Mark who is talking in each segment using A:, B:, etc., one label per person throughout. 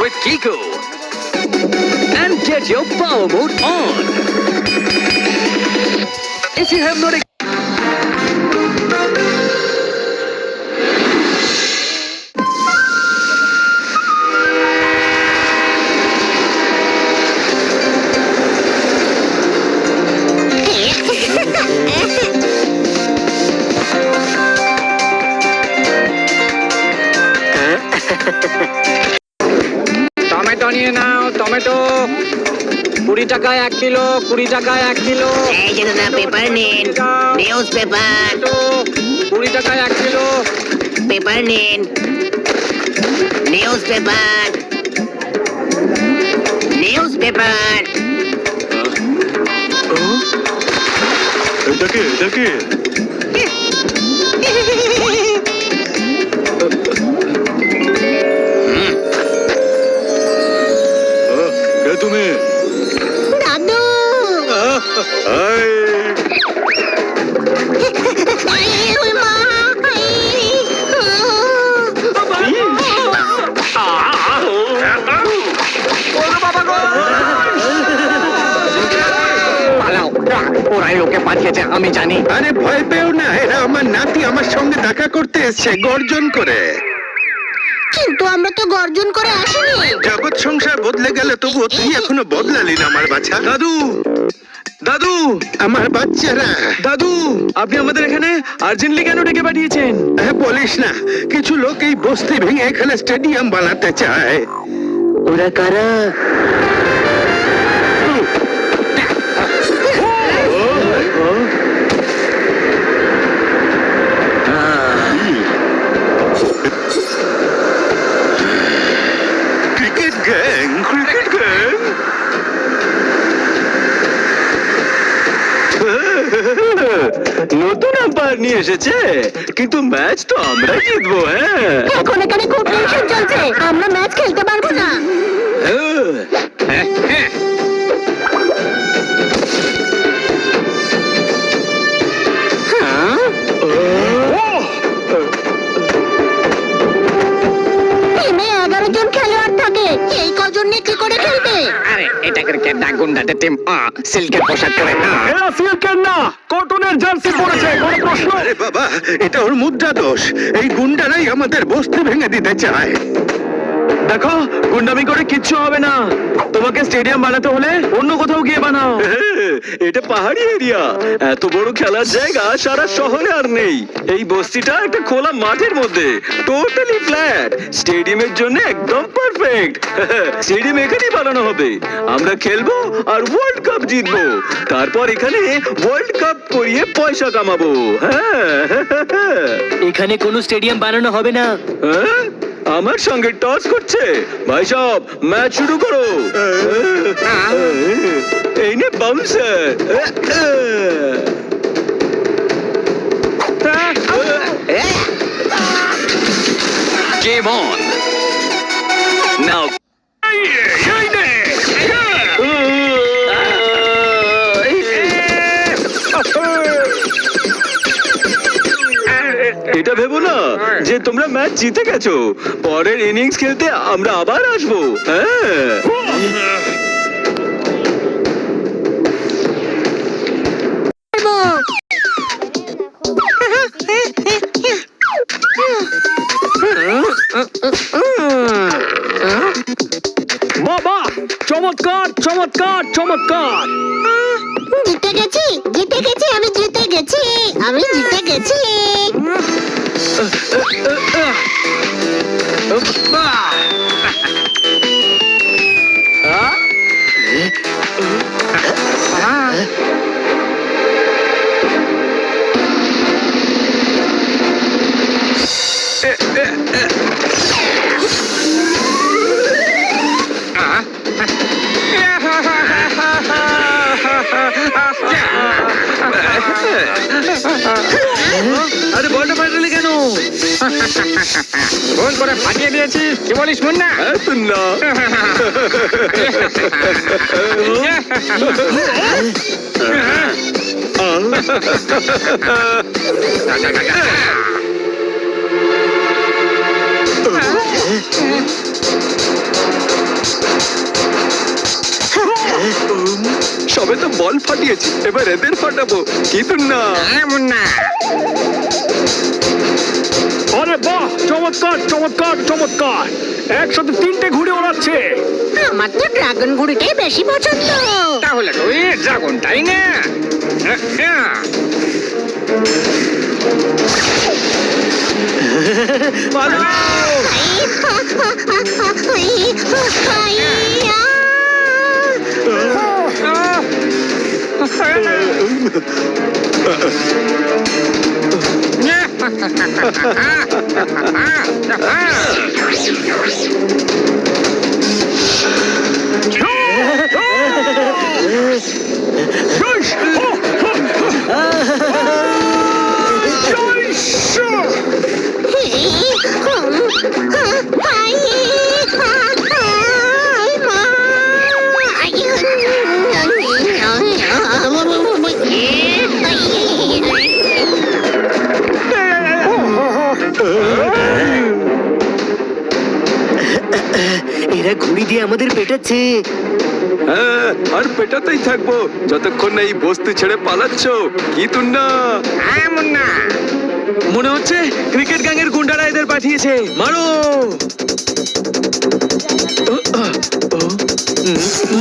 A: with Kiko and get your power mode on. If you have not
B: tomato নিয়ে নাও, tomato 20 টাকায় 1 kilo, 20 টাকায় 1 kilo.
C: এই যে দাদা পেপার নিন, নিউজ পেপার,
B: 20 টাকায় 1 কিলো।
C: পেপার নিন, নিউজ পেপার, নিউজ পেপার।
D: এটাকে কে তুমি?
C: দাদু ওই মা
B: ওরাই ওকে পাঠিয়েছে, আমি জানি।
E: আরে ভয় পেও না, এরা আমার নাতি আমার সঙ্গে দেখা করতে এসেছে গর্জন করে।
C: কিন্তু আমরা তো গর্জন করে আসিনি।
E: জগৎ সংসার বদলে গেলে তবুও তুই এখনো বদলালি না আমার বাচ্চা।
D: দাদু দাদু
E: আমার বাচ্চারা।
D: দাদু, আপনি আমাদের এখানে আর্জেন্টলি কেন ডেকে পাঠিয়েছেন?
E: হ্যাঁ, বলিস না, কিছু লোক এই বস্তি ভেঙে এখানে স্টেডিয়াম বানাতে চায়।
B: ওরা কারা?
E: Cricket gang, cricket gang.
D: নতুন আম্পায়ার নিয়ে এসেছে, কিন্তু ম্যাচ তো আমরাই জিতবো। হ্যাঁ
C: এখন এখানে খুব টেনশন চলছে, আমরা ম্যাচ খেলতে পারবো না। টিমে 11 জন খেলোয়াড় থাকে, এই কজন নিয়ে কি করে খেলবে?
B: আরে এটা ক্রিকেট না, গুন্ডাদের টিম। সিল্কের পোশাক পরে।
D: এরা সিল্কের না, কটনের জার্সি পরেছে। কোনো প্রশ্ন?
E: আরে বাবা, এটা ওর মুদ্রা দোষ। এই গুন্ডারাই আমাদের বস্তি ভেঙে দিতে চায়।
D: দেখো, গুন্ডামি করে কিচ্ছু হবে না। তোমাকে স্টেডিয়াম বানাতে হলে অন্য কোথাও গিয়ে বানাও। এটা পাহাড়ি এরিয়া, এত বড় খেলার জায়গা সারা শহরে আর নেই। এই বস্তিটা একটা খোলা মাঠের মধ্যে, টোটালি ফ্ল্যাট। স্টেডিয়ামের জন্য একদম পারফেক্ট। স্টেডিয়াম এখানেই বানানো হবে, আমরা খেলবো আর ওয়ার্ল্ড কাপ জিতবো। তারপর এখানে ওয়ার্ল্ড কাপ করিয়ে পয়সা কামাবো। হ্যাঁ
A: এখানে কোনো স্টেডিয়াম বানানো হবে না।
D: হ্যাঁ? আমার সঙ্গে টস করছে। ভাই সব, ম্যাচ শুরু করো। এই নে বাউন্সার।
A: Game on. Now
D: এটা ভেবো না যে তোমরা ম্যাচ জিতে গেছো। পরের ইনিংস খেলতে আমরা আবার আসবো। হ্যাঁ বাবা, চমৎকার চমৎকার চমৎকার।
C: জিতে গেছি, জিতে গেছি, আমি জিতে গেছি, আমি জিতে গেছি।
D: আরে বলটা পাল্টালি কেন?
B: গোল করে ফাটিয়ে দিয়েছিস, কি বলিস মুন্না?
D: না বল ফাটিয়েছি, এবার এদের ফাটাবো। কি না
B: মুন্না
A: আরে বাহ, চমৎকার চমৎকার চমৎকার, একসাথে 3টে ঘুড়ি ওড়াচ্ছে।
C: আমার তো ড্রাগন ঘুড়িটাই বেশি পছন্দ।
B: তাহলে তুই ড্রাগনটাই না।
F: এরা ঘুড়ি দিয়ে আমাদের পেটাচ্ছে।
D: হ্যাঁ, আর পেটাতেই থাকবো যতক্ষণ না এই বস্তি ছেড়ে পালাচ্ছ। কি না
B: মুন্না
D: মনে হচ্ছে ক্রিকেট গ্যাংয়ের গুন্ডারা এদের পাঠিয়েছে। মারো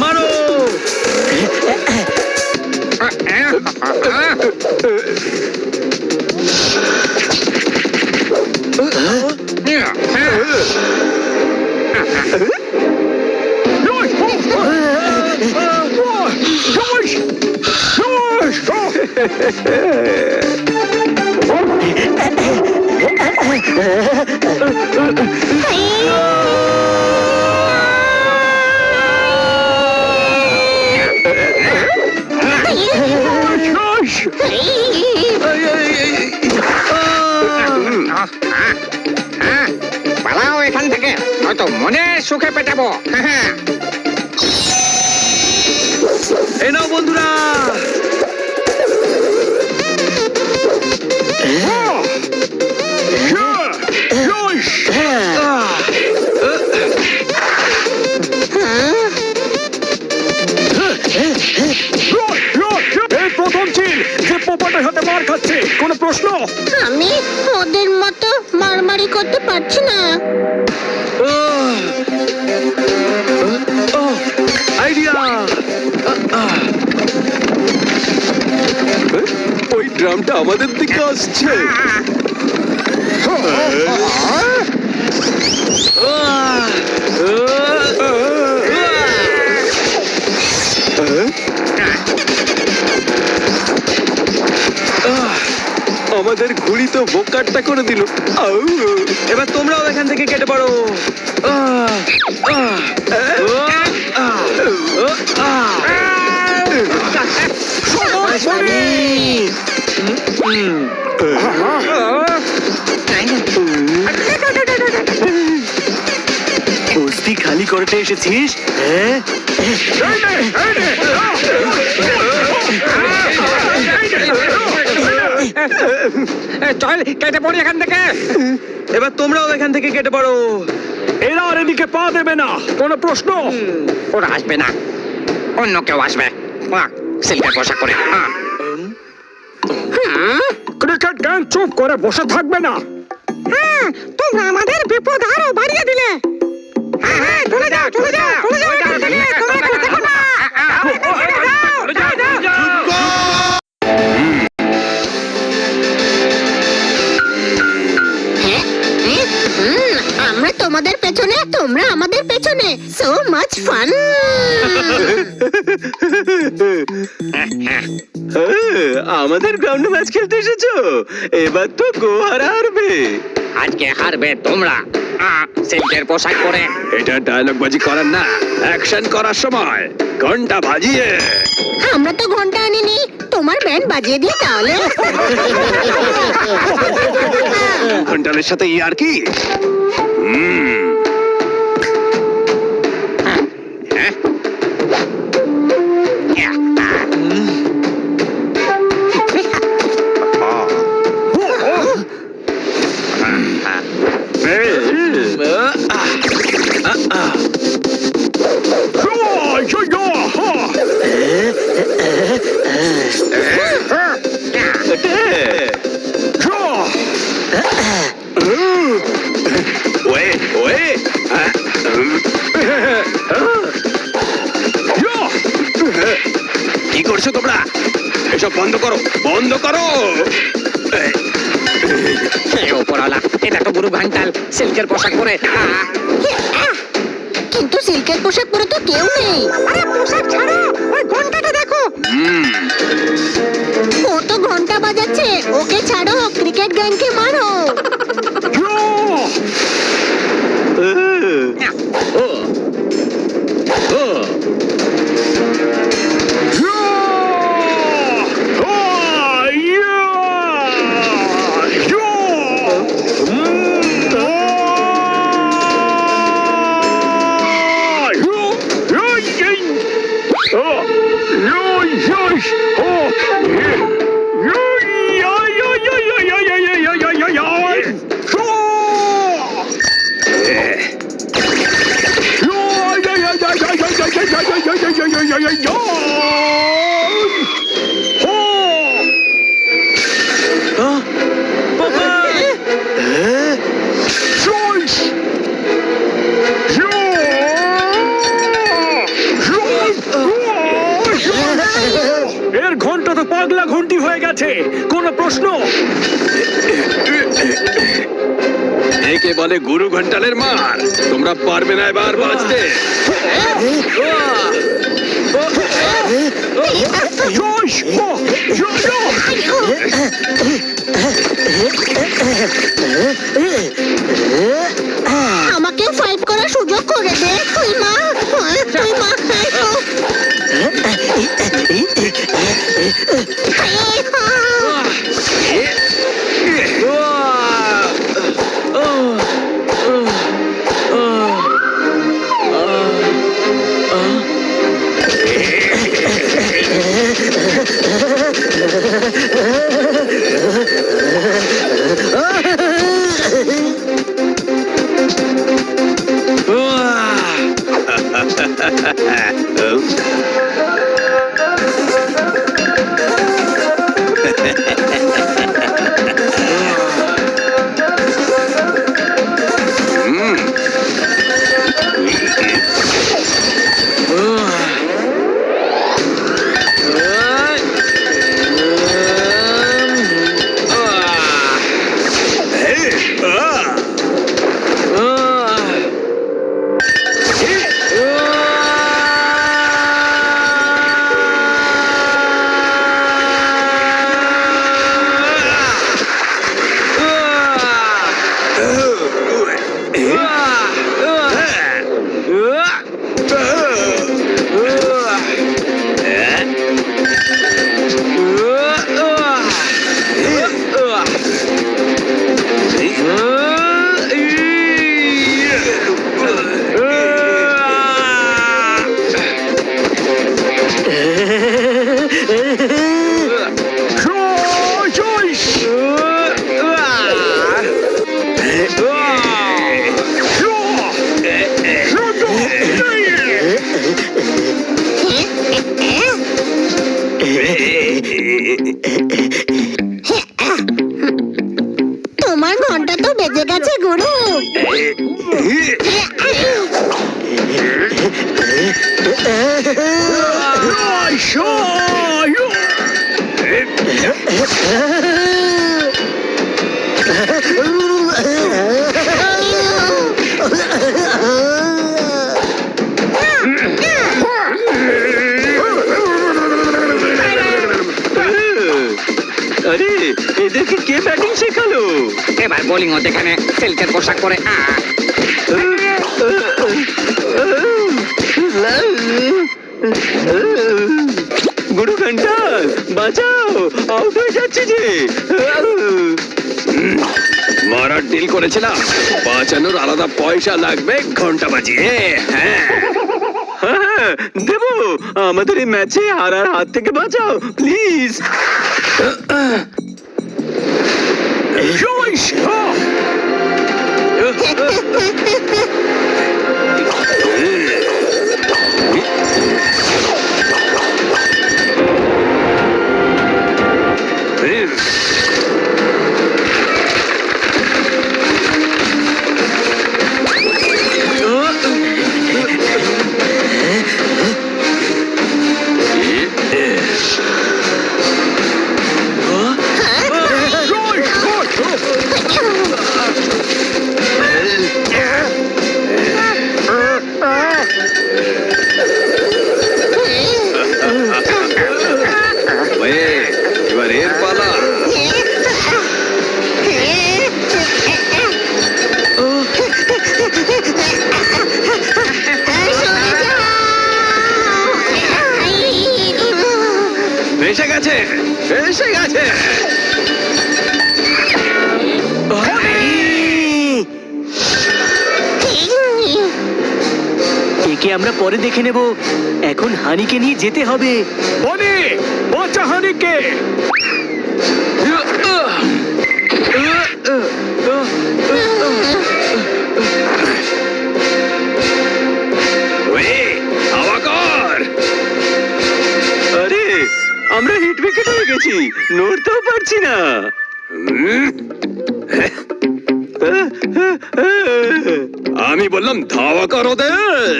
D: মারো।
B: পালাও এখান থেকে, হয়তো মনে সুখে পেটাবো।
D: এই নাও বন্ধুরা।
A: এই প্রথম চিল যে পোপাটার হাতে মার খাচ্ছে, কোনো প্রশ্ন?
C: আমি ওদের মতো মারামারি করতে পারছি না।
D: আইডিয়া। ওই ড্রামটা আমাদের দিকে আসছে। আমাদের ঘুড়ি তো বোকারটা করে দিল। এবার তোমরাও এখান থেকে কেটে পড়ো।
F: বস্তি খালি করতে এসেছিস? হ্যাঁ,
B: চল কেটে পড়ি এখান থেকে।
D: এবার তোমরাও এখান থেকে কেটে পড়ো।
A: এরা আর এদিকে পা দেবে না, কোনো প্রশ্ন?
B: ওরা আসবে না, অন্য কেউ আসবে। সিল্কের পোশাক করে।
A: ক্রিকেট গ্যাং চুপ করে বসে থাকবে না।
C: তোমরা আমাদের বিপদ আরো বাড়িয়ে দিলে।
B: চলে যাও চলে যাও চলে যাও।
C: আমরা তোমাদের পেছনে, তোমরা আমাদের পেছনে। So much fun.
D: আমাদের গ্রাউন্ডে ম্যাচ খেলতে এসেছো, এবার তো গোয়ার হারবে।
B: আজকে হারবে তোমরা, সিল্কের পোশাক পরে।
D: এটা ডায়লগ বাজি করার না, অ্যাকশন করার সময়। ঘন্টা বাজিয়ে।
C: আমরা তো ঘন্টা আনিনি, তোমার ব্যান্ড বাজিয়ে দিয়ে তাহলে।
D: ঘন্টালের সাথে আর কি?
E: কি করছো তোমরা? এসব বন্ধ করো, বন্ধ করো।
B: ওপরওয়ালা, এটা তো গুরু ঘন্টাল সিল্কের পোশাক পরে।
C: কিন্তু সিল্কের পোশাক পরে তো কেউ নেই। আরে পোশাক ছাড়ো, ওই ঘন্টাটা দেখো। ও তো ঘন্টা বাজাচ্ছে। ওকে ছাড়ো, ক্রিকেট গ্যাংকে মারো।
A: এর ঘন্টা তো পাগলা ঘন্টি হয়ে গেছে। কোনো প্রশ্ন?
D: একে বলে গুরু ঘন্টালের মার। তোমরা পারবে না এবার বাঁচতে।
A: জোশ!
C: আমাকে ফাইট করার সুযোগ করে দে। তুই মা, তুই মা। তোমার ঘন্টা তো বেজে গেছে গুরু।
D: আরে এদেরকে কে ব্যাটিং শেখালো?
B: এবার বোলিং হতে এখানে সিল্কের পোশাক পরে।
D: গুরু ঘন্টাল বাঁচাও, আউট হয়ে যাচ্ছে যে। মারার ডিল করেছিলাম, বাঁচানোর আলাদা পয়সা লাগবে ঘন্টা বাজিয়ে। হ্যাঁ হ্যাঁ দেবো। আমাদের এই ম্যাচে হারার হাত থেকে বাঁচাও প্লিজ।
A: জোশ!
E: গেছে, এসে গেছে।
F: একে আমরা পরে দেখে নেব, এখন হানিকে নিয়ে যেতে হবে।
A: বনি বাঁচা হানিকে।
D: আরে আমরা হিট উইকেট হয়ে গেছি, নড়তেও পারছি না।
E: আমি বললাম ধাওয়া কর ওদের।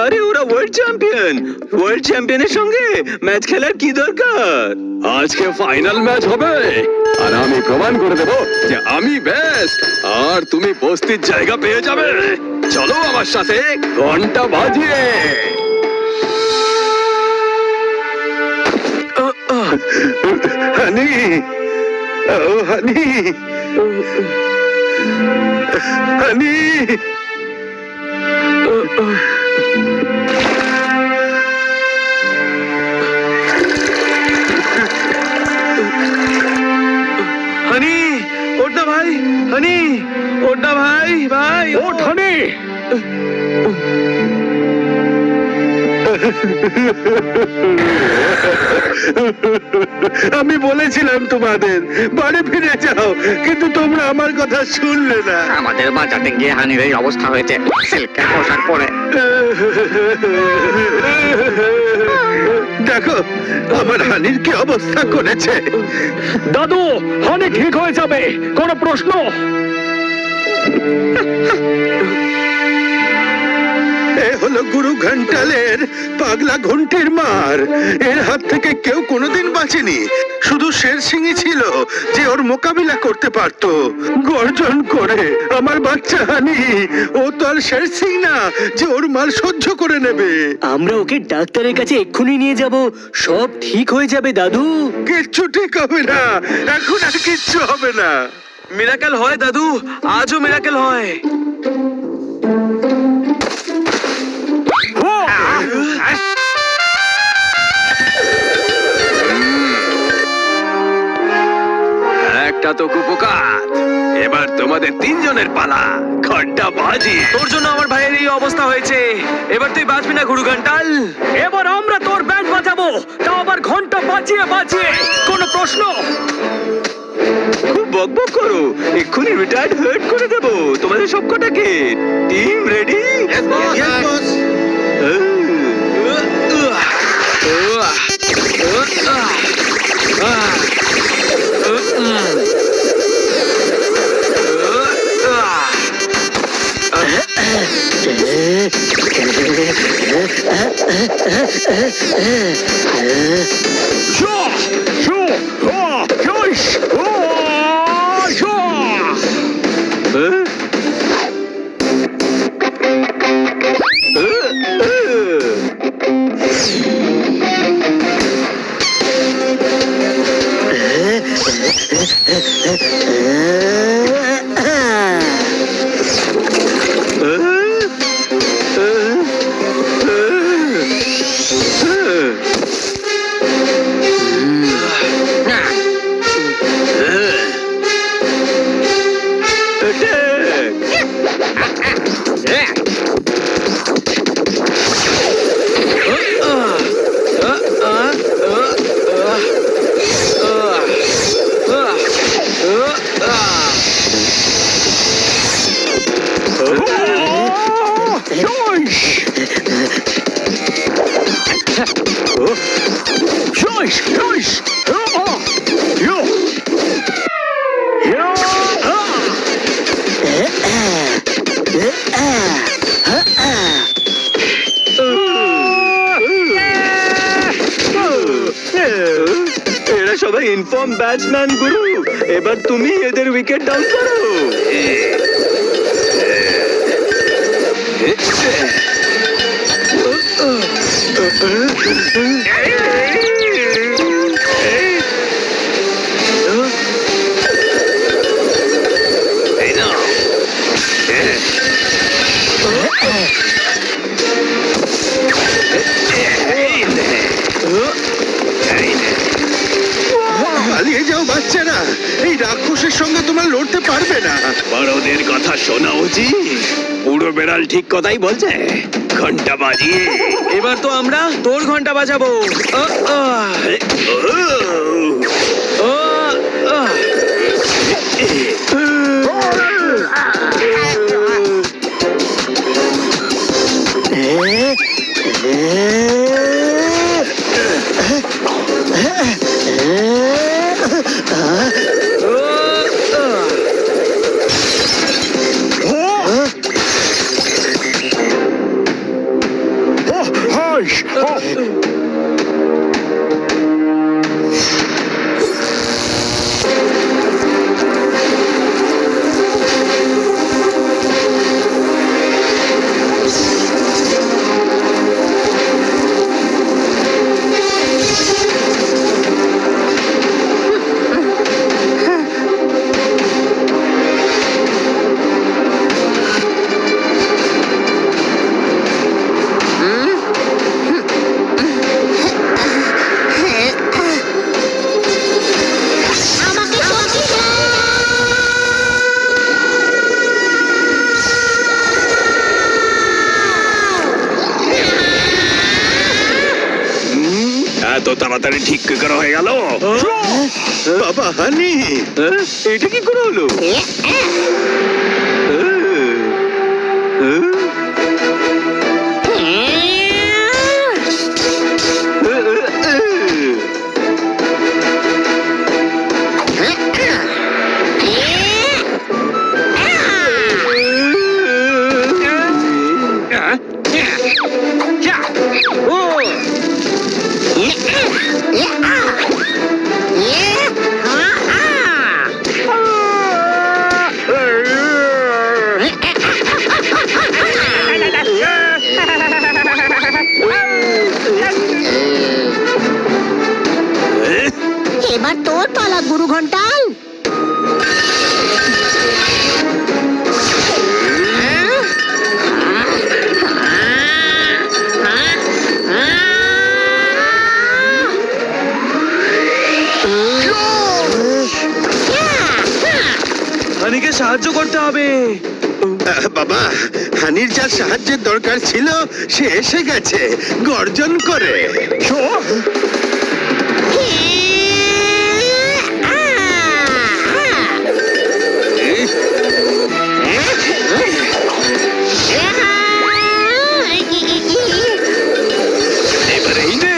D: আরে ওরা ওয়ার্ল্ড চ্যাম্পিয়নের সঙ্গে ম্যাচ খেলার কি দরকার?
E: আজকে ফাইনাল ম্যাচ হবে, আর আমি প্রমাণ করে দেব যে আমি বেস্ট, আর তুমি বস্তির জায়গা পেয়ে যাবে। চলো আমার সাথে ঘন্টা বাজিয়ে। হানি, ও হানি, হানি।
D: হানি ওঠ না ভাই, হানি ওঠ না ভাই, ভাই
A: ওঠ হানি।
E: আমি বলেছিলাম তোমাদের বাড়ি ফিরে যাও, কিন্তু তোমরা আমার কথা শুনলে না।
B: আমাদের বাঁচাতে গিয়ে হানির এই অবস্থা হয়েছে, সিল্কের পোশাক পরে।
E: দেখো আমার হানির কি অবস্থা করেছে।
A: দাদু হানি ঠিক হয়ে যাবে, কোনো প্রশ্ন?
E: এ হলো গুরু ঘন্টালের পাগলা ঘন্টির মার। এর হাত থেকে কেউ কোনোদিন বাঁচেনি, শুধু শের সিংই ছিল যে ওর মোকাবিলা করতে পারতো গর্জন করে। আমার বাচ্চা হানি, ও তো আর শের সিং না যে ওর মার সহ্য করে নেবে।
F: আমরা ওকে ডাক্তারের কাছে এক্ষুনি নিয়ে যাব, সব ঠিক হয়ে যাবে দাদু।
E: কিচ্ছু ঠিক হবে না, এখন আর কিচ্ছু হবে না।
D: মিরাকেল হয় দাদু, আজও মিরাকেল হয়।
E: একটা তো কুপকাত, এবার তোমাদের তিনজনের পালা। ঘন্টা বাজি।
D: তোর জন্য আমার ভাইয়ের এই অবস্থা হয়েছে, এবার তুই বাঁচবি না গুরু ঘন্টাল।
A: এবার আমরা তোর ব্যান্ড বাজাবো, তাও আবার ঘন্টা বাজিয়ে বাজিয়ে, কোনো প্রশ্ন?
D: খুব বকবক করো, এক্ষুনি রিটায়ার্ড হার্ট করে দেবো তোমাদের সবকটাকে। Team ready? এরা সবাই ইনফর্ম ব্যাটসম্যান গুরু, এবার তুমি এদের উইকেট ডাউন করো।
E: করতে পারবে না।
D: বড়দের কথা শোনা উচিত। বুড়ো বেড়াল ঠিক কথাই বলছে। ঘন্টা বাজিয়ে
F: এবার তো আমরা তোর ঘন্টা বাজাবো।
A: হাস
C: আমাকে শক্তি দাও।
D: এত তাড়াতাড়ি ঠিক কি করে হয়ে গেল?
E: বাবা হানি,
D: এটা কি করে হলো?
C: এবার তোর পালা গুরু ঘন্টাল।
F: হানিকে সাহায্য করতে হবে।
E: বাবা হানির যা সাহায্যের দরকার ছিল সে এসে গেছে গর্জন করে।
D: এবারে এই নে।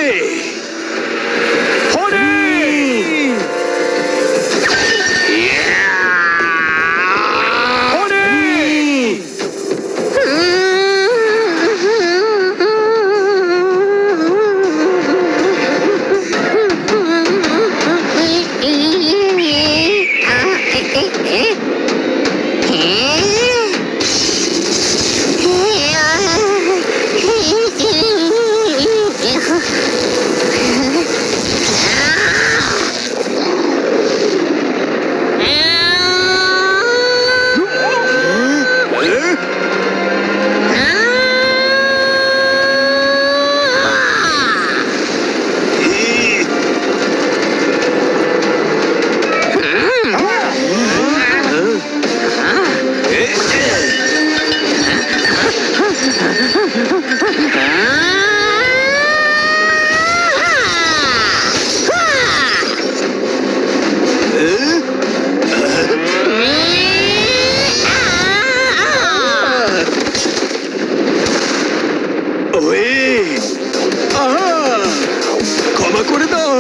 D: ক্ষমা করে দাও,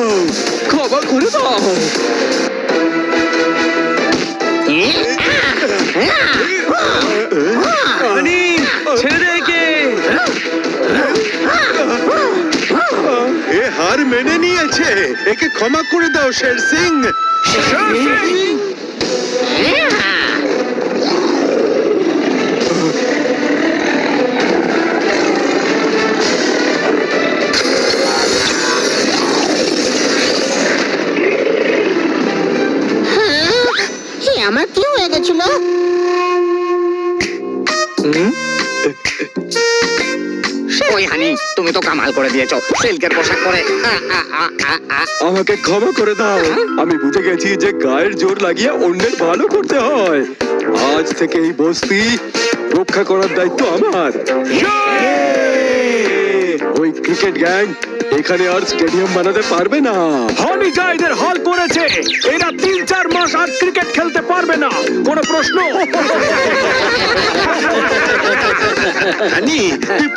D: ক্ষমা করে দাও।
F: হানি ছেড়ে দে একে।
E: এ হার মেনে নিয়েছে, একে ক্ষমা করে দাও শের সিং।
C: আমার কি হয়ে গেছিল? ওই
B: ওই হানি, তুমি তো কামাল করে দিয়েছো সিল্কের পোশাক পরে।
D: আমাকে ক্ষমা করে দাও, আমি বুঝে গেছি যে গায়ের জোর লাগিয়ে অন্যের ভালো করতে হয়। আজ থেকে এই বস্তি রক্ষা করার দায়িত্ব আমার। ওই ক্রিকেট গ্যাং এখানে আর স্টেডিয়াম বানাতে পারবে না।
A: হনি যা এদের হল করেছে, এরা 3-4 মাস আর ক্রিকেট খেলতে পারবে না। কোনো প্রশ্ন?
E: হানি, তুই